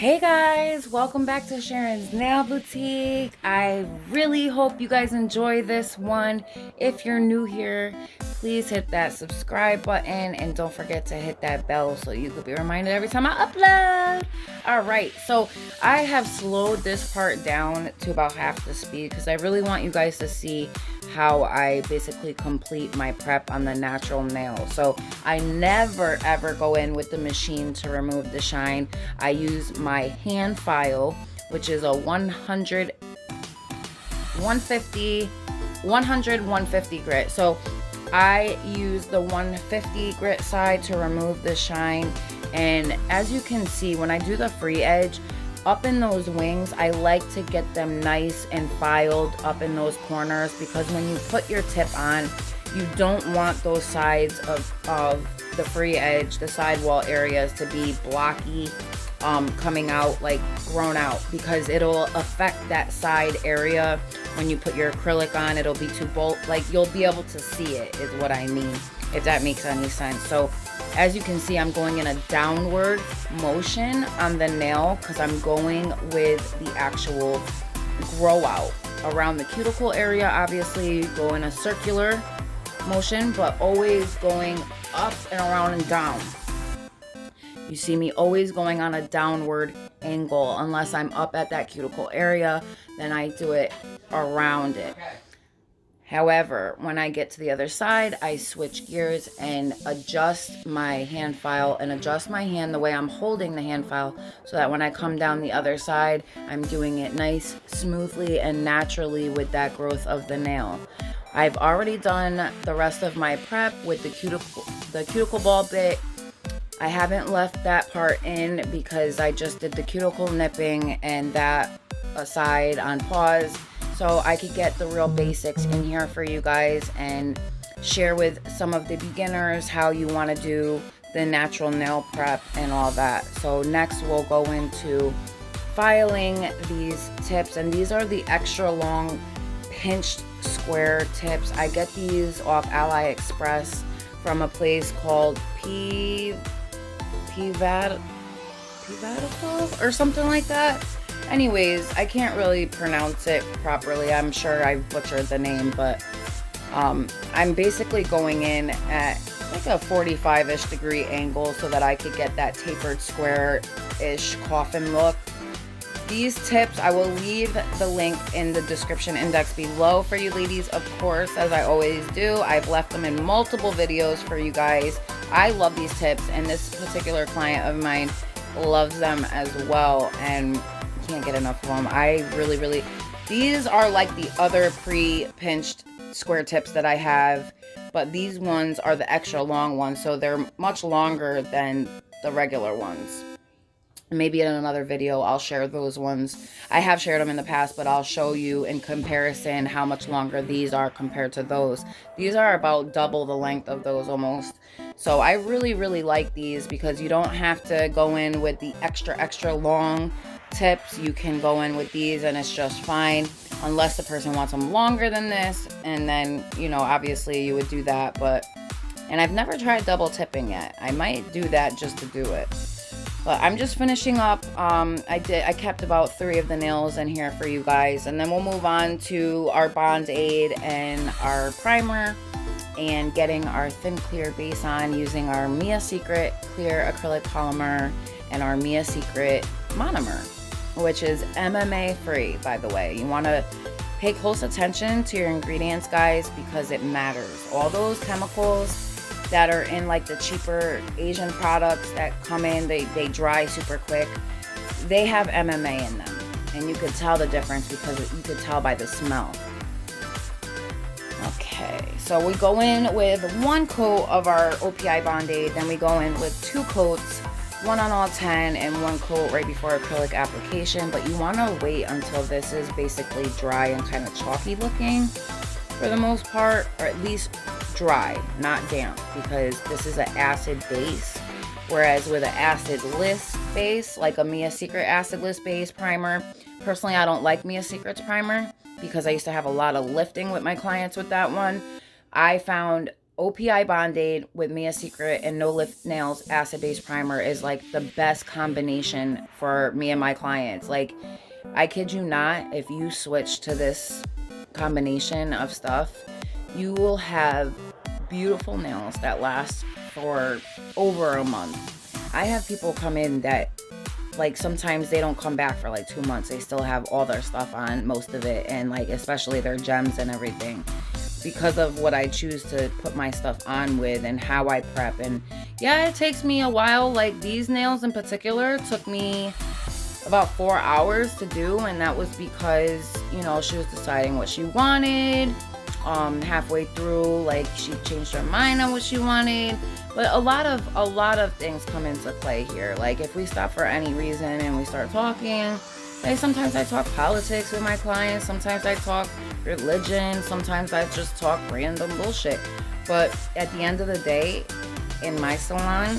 Hey guys, welcome back to Sharon's Nail Boutique. I really hope you guys enjoy this one. If you're new here, please hit that subscribe button and don't forget to hit that bell so you could be reminded every time I upload. Alright, so I have slowed this part down to about half the speed because I really want you guys to see how I basically complete my prep on the natural nail. So I never ever go in with the machine to remove the shine. I use my hand file, which is a 100 150 grit. So I use the 150 grit side to remove the shine, and as you can see, when I do the free edge up in those wings, I like to get them nice and filed up in those corners, because when you put your tip on, you don't want those sides of the free edge, the sidewall areas, to be blocky, coming out, like grown out, because it'll affect that side area. When you put your acrylic on, it'll be too bold, like you'll be able to see it, is what I mean, if that makes any sense. So as you can see, I'm going in a downward motion on the nail because I'm going with the actual grow out around the cuticle area. Obviously, you go in a circular motion, but always going up and around and down. You see me always going on a downward angle. Unless I'm up at that cuticle area, then I do it around it. However, when I get to the other side, I switch gears and adjust my hand file and adjust my hand the way I'm holding the hand file, so that when I come down the other side, I'm doing it nice, smoothly, and naturally with that growth of the nail. I've already done the rest of my prep with the cuticle ball bit. I haven't left that part in because I just did the cuticle nipping and that aside on pause, so I could get the real basics in here for you guys and share with some of the beginners how you want to do the natural nail prep and all that. So next we'll go into filing these tips, and these are the extra long pinched square tips. I get these off AliExpress from a place called Eval or something like that. Anyways, I can't really pronounce it properly. I'm sure I butchered the name, but I'm basically going in at like a 45-ish degree angle so that I could get that tapered square-ish coffin look. These tips, I will leave the link in the description index below for you ladies, of course, as I always do. I've left them in multiple videos for you guys. I love these tips, and this particular client of mine loves them as well, and can't get enough of them. I really, these are like the other pre-pinched square tips that I have, but these ones are the extra long ones, so they're much longer than the regular ones. Maybe in another video I'll share those ones. I have shared them in the past, but I'll show you in comparison how much longer these are compared to those. These are about double the length of those almost. So I really like these because you don't have to go in with the extra long tips. You can go in with these and it's just fine, unless the person wants them longer than this, and then, you know, obviously you would do that. And I've never tried double tipping yet. I might do that just to do it. But I'm just finishing up. I kept about 3 of the nails in here for you guys, and then we'll move on to our Bond Aid and our primer and getting our thin clear base on using our Mia Secret clear acrylic polymer and our Mia Secret monomer, which is MMA free, by the way. You want to pay close attention to your ingredients, guys, because it matters. All those chemicals that are in like the cheaper Asian products that come in, they dry super quick. They have MMA in them, and you could tell the difference because you could tell by the smell. Okay, so we go in with 1 coat of our OPI Band-Aid, then we go in with 2 coats, 1 on all 10 and 1 coat right before acrylic application. But you want to wait until this is basically dry and kind of chalky looking for the most part, or at least dry, not damp, because this is an acid base, whereas with an acid-less base, like a Mia Secret acid-less base primer, personally I don't like Mia Secret's primer because I used to have a lot of lifting with my clients with that one. I found OPI Band-Aid with Mia Secret and No Lift Nails Acid Base Primer is like the best combination for me and my clients. Like, I kid you not, if you switch to this combination of stuff, you will have beautiful nails that last for over a month. I have people come in that, like, sometimes they don't come back for like 2 months. They still have all their stuff on, most of it, and like especially their gems and everything, because of what I choose to put my stuff on with and how I prep. And yeah, it takes me a while. Like, these nails in particular took me about 4 hours to do, and that was because, you know, she was deciding what she wanted. Halfway through, like, she changed her mind on what she wanted. But a lot of things come into play here. Like, if we stop for any reason and we start talking, like, sometimes I talk politics with my clients, sometimes I talk religion, sometimes I just talk random bullshit. But at the end of the day, in my salon,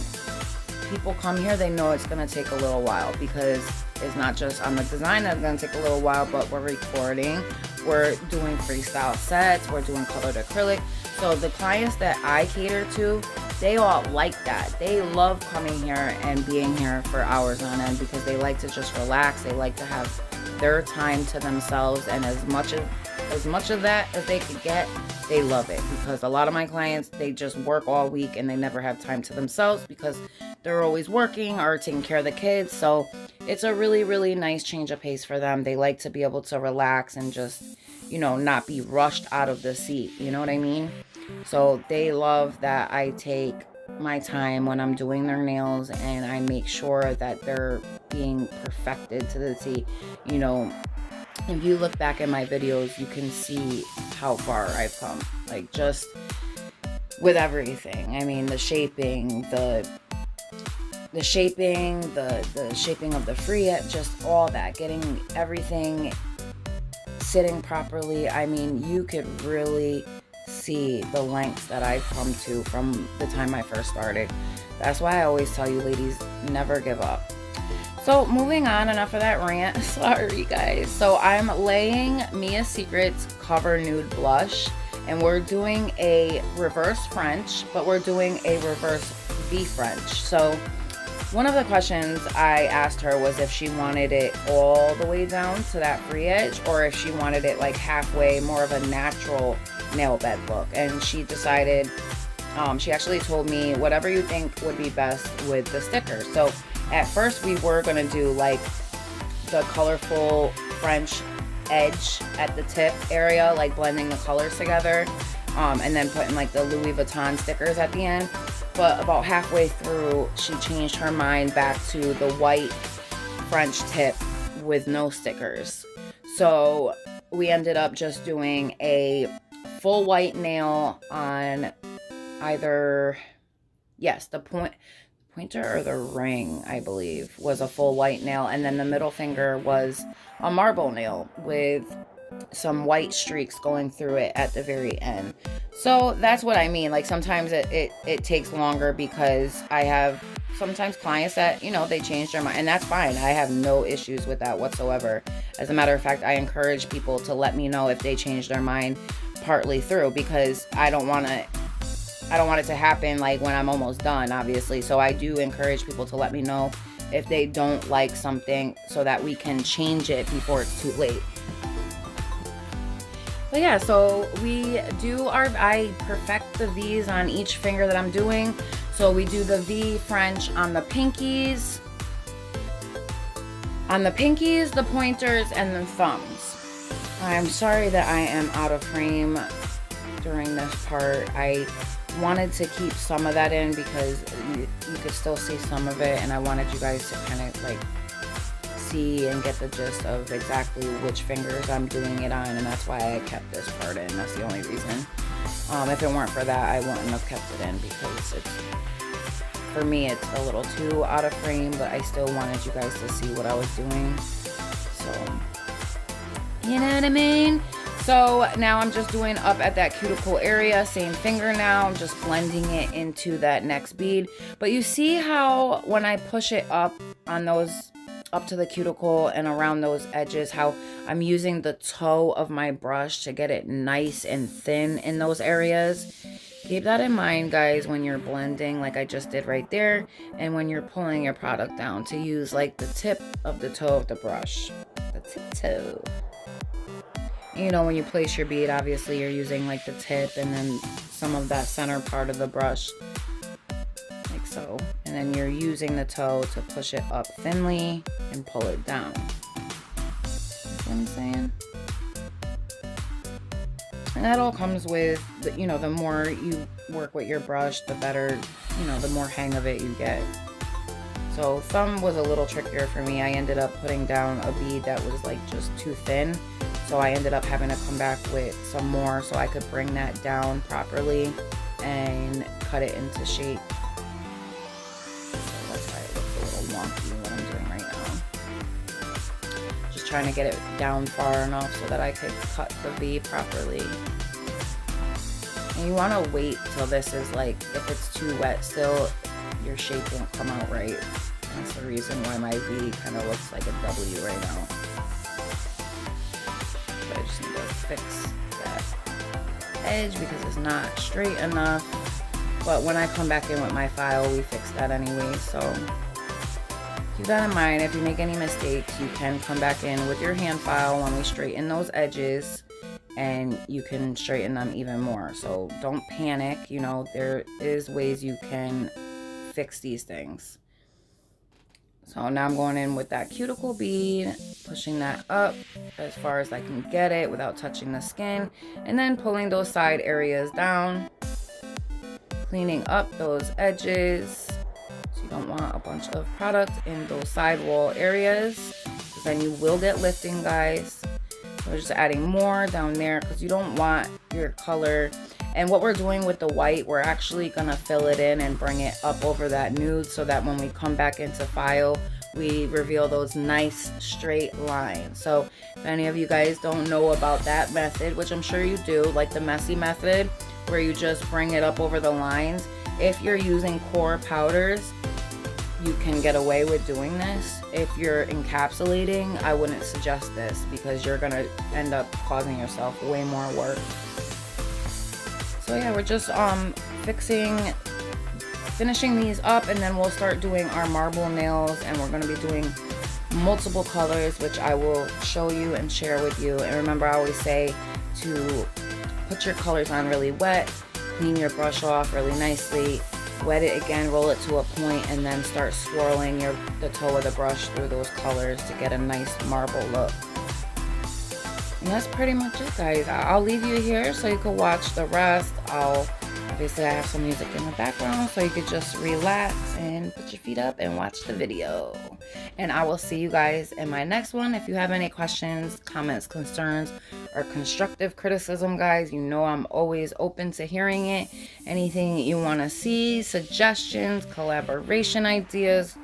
people come here, they know it's gonna take a little while, because it's not just I'm a designer, it's gonna take a little while, but we're recording, we're doing freestyle sets, we're doing colored acrylic. So the clients that I cater to, they all like that. They love coming here and being here for hours on end, because they like to just relax. They like to have their time to themselves, and as much of that as they could get, they love it. Because a lot of my clients, they just work all week and they never have time to themselves because they're always working or taking care of the kids. So it's a really, really nice change of pace for them. They like to be able to relax and just, you know, not be rushed out of the seat. You know what I mean? So they love that I take my time when I'm doing their nails, and I make sure that they're being perfected to the T. You know, if you look back at my videos, you can see how far I've come. Like, just with everything. I mean, the shaping, the shaping of the free, just all that, getting everything sitting properly. I mean, you could really see the lengths that I've come to from the time I first started. That's why I always tell you, ladies, never give up. So moving on, enough of that rant. Sorry guys. So I'm laying Mia Secret's Cover Nude Blush, and we're doing a reverse French, but we're doing a reverse V French. So one of the questions I asked her was if she wanted it all the way down to that free edge, or if she wanted it like halfway, more of a natural nail bed look. And she decided, she actually told me whatever you think would be best with the sticker. So at first we were going to do like the colorful French edge at the tip area, like blending the colors together, and then putting like the Louis Vuitton stickers at the end. But about halfway through, she changed her mind back to the white French tip with no stickers. So we ended up just doing a full white nail on either, yes, the pointer or the ring, I believe, was a full white nail. And then the middle finger was a marble nail with some white streaks going through it at the very end. So that's what I mean. Like, sometimes it takes longer because I have sometimes clients that, you know, they change their mind, and that's fine. I have no issues with that whatsoever. As a matter of fact, I encourage people to let me know if they change their mind partly through, because I don't want it to happen like when I'm almost done, obviously. So I do encourage people to let me know if they don't like something, so that we can change it before it's too late. But yeah, so I perfect the V's on each finger that I'm doing. So we do the V French on the pinkies, the pointers, and the thumbs. I'm sorry that I am out of frame during this part. I wanted to keep some of that in because you could still see some of it, and I wanted you guys to kind of like see and get the gist of exactly which fingers I'm doing it on, and that's why I kept this part in. That's the only reason. If it weren't for that, I wouldn't have kept it in, because for me it's a little too out of frame, but I still wanted you guys to see what I was doing. So, you know what I mean? So now I'm just doing up at that cuticle area, same finger now. I'm just blending it into that next bead. But you see how when I push it up on those, up to the cuticle and around those edges, how I'm using the toe of my brush to get it nice and thin in those areas. Keep that in mind, guys, when you're blending like I just did right there, and when you're pulling your product down, to use like the tip of the toe of the brush. The tip toe. You know, when you place your bead, obviously you're using like the tip and then some of that center part of the brush, like so. And then you're using the toe to push it up thinly and pull it down. That's what I'm saying. And that all comes with, you know, the more you work with your brush, the better, you know, the more hang of it you get. So thumb was a little trickier for me. I ended up putting down a bead that was like just too thin. So I ended up having to come back with some more so I could bring that down properly and cut it into shape. So that's why it looks a little wonky what I'm doing right now. Just trying to get it down far enough so that I could cut the V properly. And you want to wait till this is like, if it's too wet still, your shape won't come out right. That's the reason why my V kind of looks like a W right now. But I just need to fix that edge because it's not straight enough. But when I come back in with my file, we fix that anyway. So keep that in mind. If you make any mistakes, you can come back in with your hand file when we straighten those edges, and you can straighten them even more. So don't panic. You know, there is ways you can fix these things. So now I'm going in with that cuticle bead, pushing that up as far as I can get it without touching the skin, and then pulling those side areas down, cleaning up those edges. So you don't want a bunch of product in those sidewall areas, because then you will get lifting, guys. So we're just adding more down there because you don't want your color. And what we're doing with the white, we're actually gonna fill it in and bring it up over that nude so that when we come back into file, we reveal those nice straight lines. So if any of you guys don't know about that method, which I'm sure you do, like the messy method, where you just bring it up over the lines, if you're using core powders, you can get away with doing this. If you're encapsulating, I wouldn't suggest this because you're gonna end up causing yourself way more work. So yeah, we're just finishing these up, and then we'll start doing our marble nails, and we're gonna be doing multiple colors, which I will show you and share with you. And remember, I always say to put your colors on really wet, clean your brush off really nicely, wet it again, roll it to a point, and then start swirling the toe of the brush through those colors to get a nice marble look. And that's pretty much it, guys. I'll leave you here so you can watch the rest. Obviously I have some music in the background so you could just relax and put your feet up and watch the video. And I will see you guys in my next one. If you have any questions, comments, concerns, or constructive criticism, guys, you know I'm always open to hearing it. Anything you want to see, suggestions, collaboration ideas,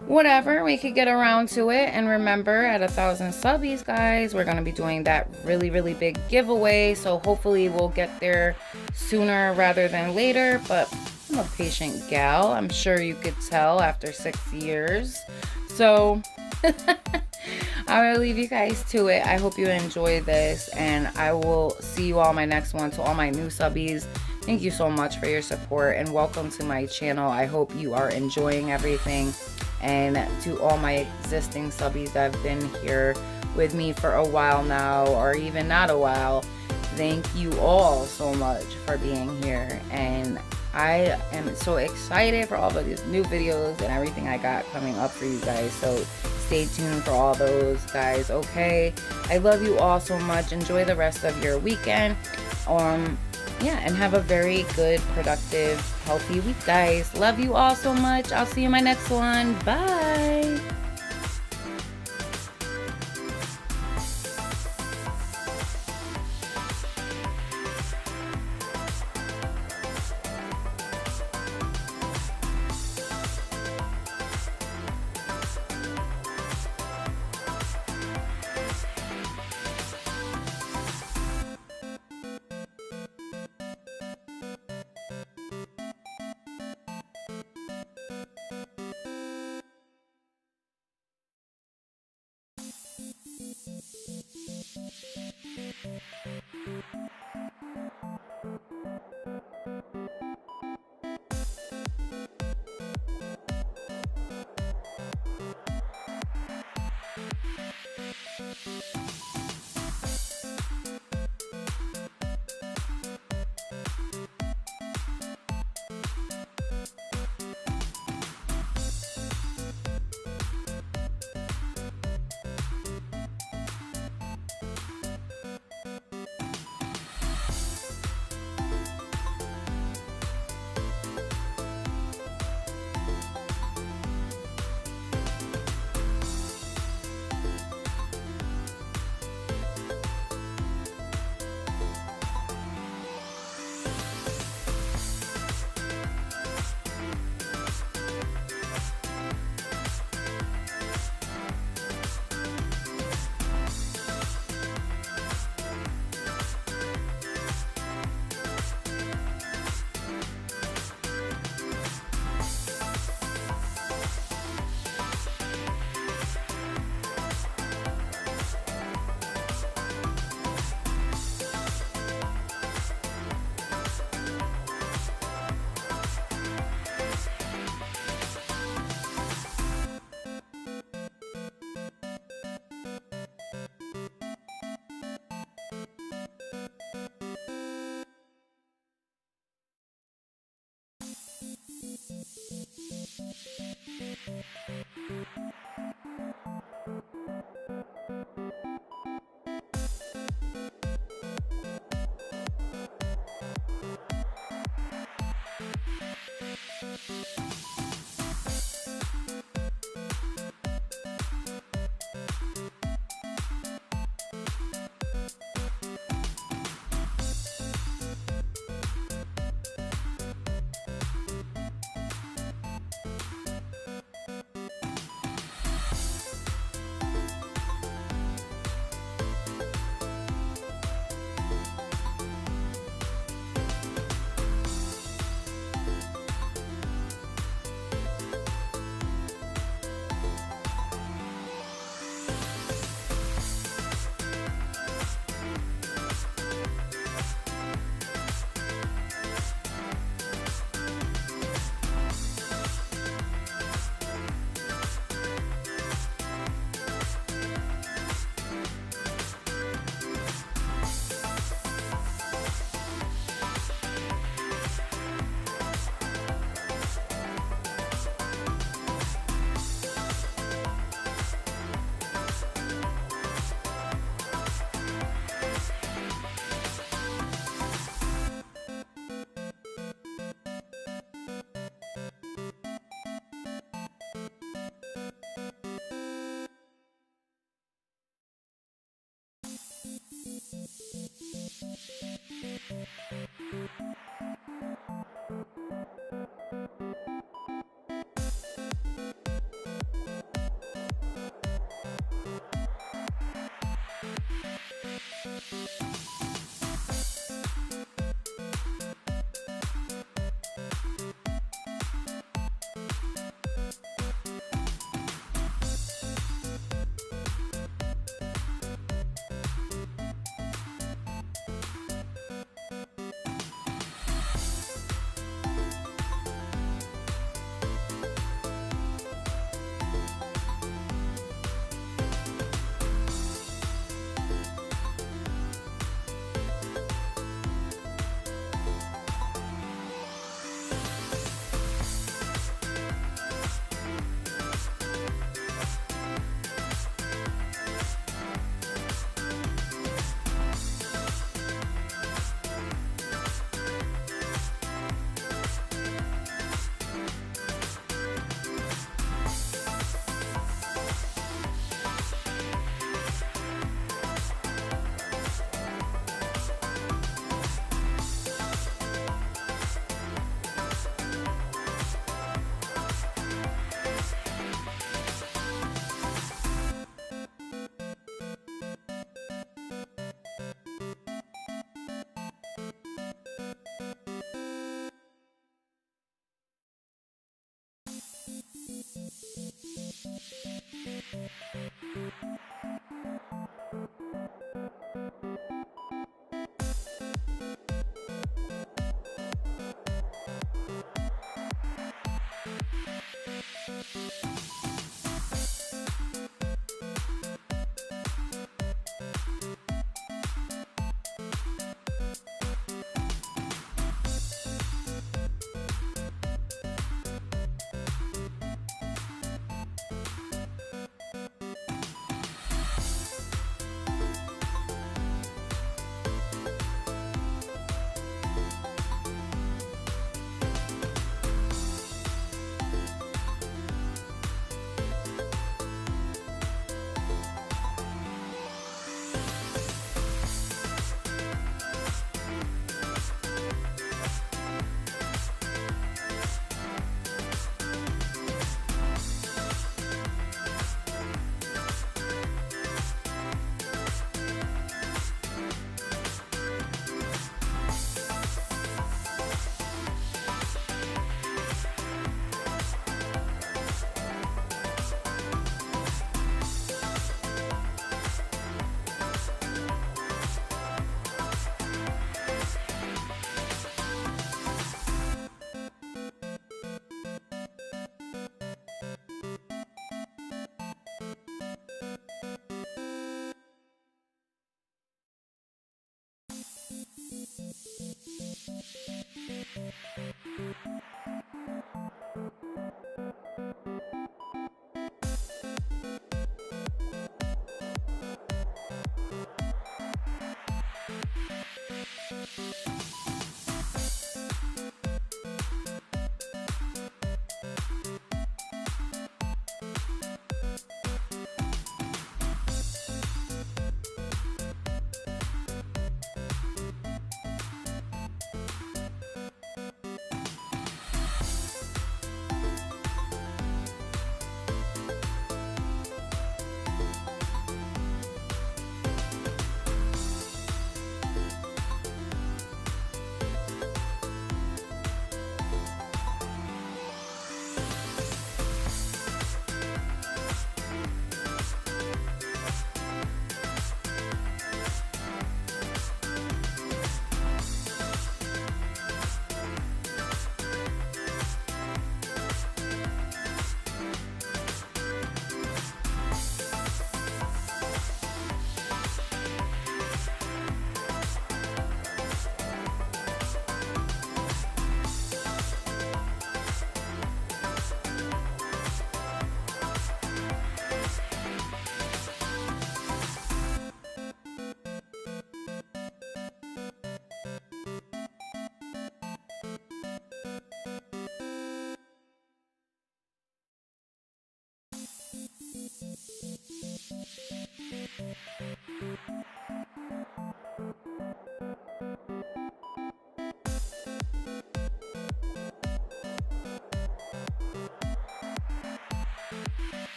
whatever, we could get around to it. And remember, at 1,000 subbies, guys, we're going to be doing that really big giveaway. So hopefully we'll get there sooner rather than later. But I'm a patient gal, I'm sure you could tell after 6 years. So I will leave you guys to it. I hope you enjoy this, and I will see you all my next one. To all my new subbies, thank you so much for your support and welcome to my channel. I hope you are enjoying everything. And to all my existing subbies that have been here with me for a while now, or even not a while, thank you all so much for being here. And I am so excited for all of these new videos and everything I got coming up for you guys. So stay tuned for all those, guys, okay? I love you all so much. Enjoy the rest of your weekend. Yeah, and have a very good, productive, healthy week, guys. Love you all so much. I'll see you in my next one. Bye.